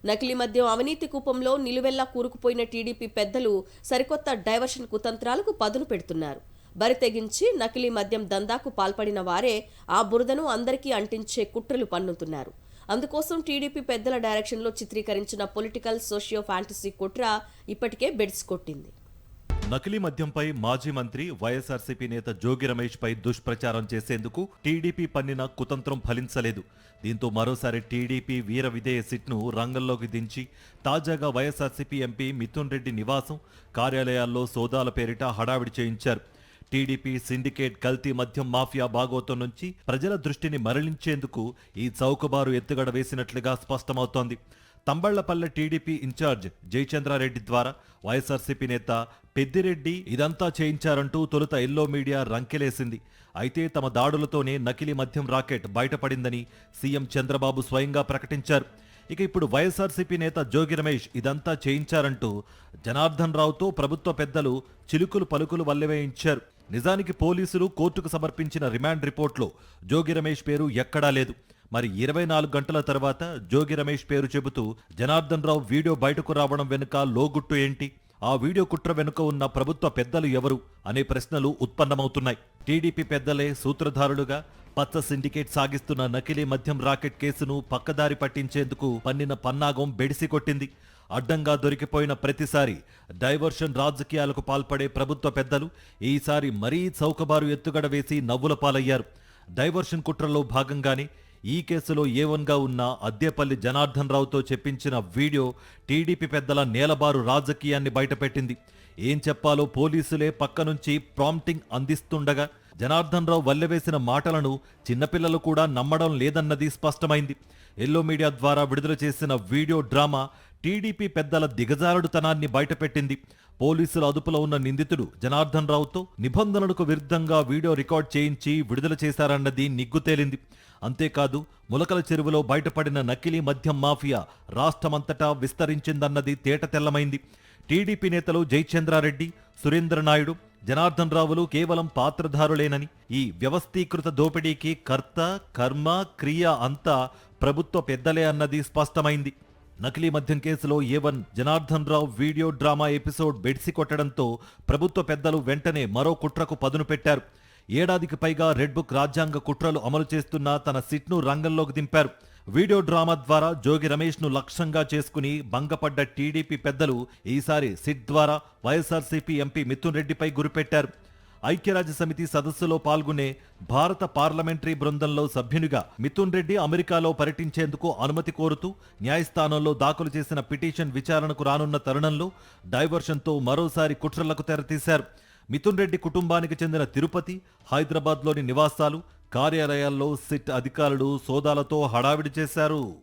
నకిలీ మద్యం అవినీతి కూపంలో నిలువెల్లా కూరుకుపోయిన టీడీపీ పెద్దలు సరికొత్త డైవర్షన్ కుతంత్రాలకు పదును పెడుతున్నారు. బరితెగించి నకిలీ మద్యం దందాకు పాల్పడిన వారే ఆ బురదను అందరికీ అంటించే కుట్రలు పన్నుతున్నారు. అందుకోసం టీడీపీ పెద్దల డైరెక్షన్లో చిత్రీకరించిన పొలిటికల్ సోషియో ఫ్యాంటసీ కుట్ర ఇప్పటికే బెడిసి కొట్టింది. నకిలీ మద్యంపై మాజీ మంత్రి వైఎస్ఆర్సీపీ నేత జోగి రమేష్ పై దుష్ప్రచారం చేసేందుకు టీడీపీ పన్నిన కుతంత్రం ఫలించలేదు. దీంతో మరోసారి టీడీపీ వీర విధేయ సిట్ను రంగంలోకి దించి తాజాగా వైఎస్ఆర్సీపీ ఎంపీ మిథున్ రెడ్డి నివాసం, కార్యాలయాల్లో సోదాల పేరిట హడావిడి చేయించారు. టీడీపీ సిండికేట్ కల్తీ మద్యం మాఫియా బాగోతం నుంచి ప్రజల దృష్టిని మరలించేందుకు ఈ చౌకబారు ఎత్తుగడ వేసినట్లుగా స్పష్టమవుతోంది. తంబళ్లపల్లె టీడీపీ ఇన్ఛార్జ్ జయచంద్రారెడ్డి ద్వారా వైఎస్ఆర్సీపీ నేత పెద్దిరెడ్డి ఇదంతా చేయించారంటూ తొలుత ఎల్లో మీడియా రంకెలేసింది. అయితే తమ దాడులతోనే నకిలీ మద్యం రాకెట్ బయటపడిందని సీఎం చంద్రబాబు స్వయంగా ప్రకటించారు. ఇక ఇప్పుడు వైఎస్ఆర్సీపీ నేత జోగి రమేష్ ఇదంతా చేయించారంటూ జనార్దన్ రావుతో ప్రభుత్వ పెద్దలు చిలుకులు పలుకులు వల్లెవేయించారు. నిజానికి పోలీసులు కోర్టుకు సమర్పించిన రిమాండ్ రిపోర్ట్లో జోగి రమేష్ పేరు ఎక్కడా లేదు. మరి 24 గంటల తర్వాత జోగి రమేష్ పేరు చెబుతూ జనార్దన్ రావు వీడియో బయటకు రావడం వెనుక లోగుట్టు ఏంటి? ఆ వీడియో కుట్ర వెనుక ఉన్న ప్రభుత్వ పెద్దలు ఎవరు అనే ప్రశ్నలు ఉత్పన్నమవుతున్నాయి. టీడీపీ పెద్దలే సూత్రధారులుగా పచ్చ సిండికేట్ సాగిస్తున్న నకిలీ మద్యం రాకెట్ కేసును పక్కదారి పట్టించేందుకు పన్నిన పన్నాగం బెడిసి కొట్టింది. అడ్డంగా దొరికిపోయిన ప్రతిసారి డైవర్షన్ రాజకీయాలకు పాల్పడే ప్రభుత్వ పెద్దలు ఈసారి మరీ చౌకబారు ఎత్తుగడ వేసి నవ్వుల పాలయ్యారు. డైవర్షన్ కుట్రలో భాగంగానే ఈ కేసులో ఏవన్గా ఉన్న అద్దేపల్లి జనార్దన్ రావుతో చెప్పించిన వీడియో టీడీపీ పెద్దల నేలబారు రాజకీయాన్ని బయటపెట్టింది. ఏం చెప్పాలో పోలీసులే పక్క నుంచి ప్రాంప్టింగ్ అందిస్తుండగా జనార్దన్ రావు వల్లెవేసిన మాటలను చిన్నపిల్లలు కూడా నమ్మడం లేదన్నది స్పష్టమైంది. ఎల్లో మీడియా ద్వారా విడుదల చేసిన వీడియో డ్రామా టీడీపీ పెద్దల దిగజారుడుతనాన్ని బయటపెట్టింది. పోలీసుల అదుపులో ఉన్న నిందితుడు జనార్దన్ రావుతో నిబంధనలకు విరుద్ధంగా వీడియో రికార్డ్ చేయించి విడుదల చేశారన్నది నిగ్గుతేలింది. అంతేకాదు ములకల చెరువులో బయటపడిన నకిలీ మద్యం మాఫియా రాష్ట్రమంతటా విస్తరించిందన్నది తేటతెల్లమైంది. టీడీపీ నేతలు జయచంద్రారెడ్డి, సురేంద్రనాయుడు, జనార్దన్ రావులు కేవలం పాత్రధారులేనని, ఈ వ్యవస్థీకృత దోపిడీకి కర్త, కర్మ, క్రియ అంతా ప్రభుత్వ పెద్దలే అన్నది స్పష్టమైంది. నకిలీ మద్యం కేసులో A1 Janardhan Rao video drama episode బెడిసి కొట్టడంతో ప్రభుత్వ పెద్దలు వెంటనే మరో కుట్రకు పదును పెట్టారు. ఏడాదికి పైగా రెడ్ బుక్ రాజ్యాంగ కుట్రలు అమలు చేస్తున్న తన సిట్ను రంగంలోకి దింపారు. వీడియో డ్రామా ద్వారా జోగి రమేష్ను లక్ష్యంగా చేసుకుని భంగపడ్డ టీడీపీ పెద్దలు ఈసారి సిట్ ద్వారా వైఎస్ఆర్సీపీ ఎంపీ మిథున్ రెడ్డిపై గురిపెట్టారు. ఐక్యరాజ్య సమితి సదస్సులో పాల్గొనే భారత పార్లమెంటరీ బృందంలో సభ్యునిగా మిథున్ రెడ్డి అమెరికాలో పర్యటించేందుకు అనుమతి కోరుతూ న్యాయస్థానంలో దాఖలు చేసిన పిటిషన్ విచారణకు రానున్న తరుణంలో డైవర్షన్తో మరోసారి కుట్రలకు తెరతీశారు. మిథున్ రెడ్డి కుటుంబానికి చెందిన తిరుపతి, హైదరాబాద్లోని నివాసాలు, కార్యాలయాల్లో సిట్ అధికారులు సోదాలతో హడావిడి చేశారు.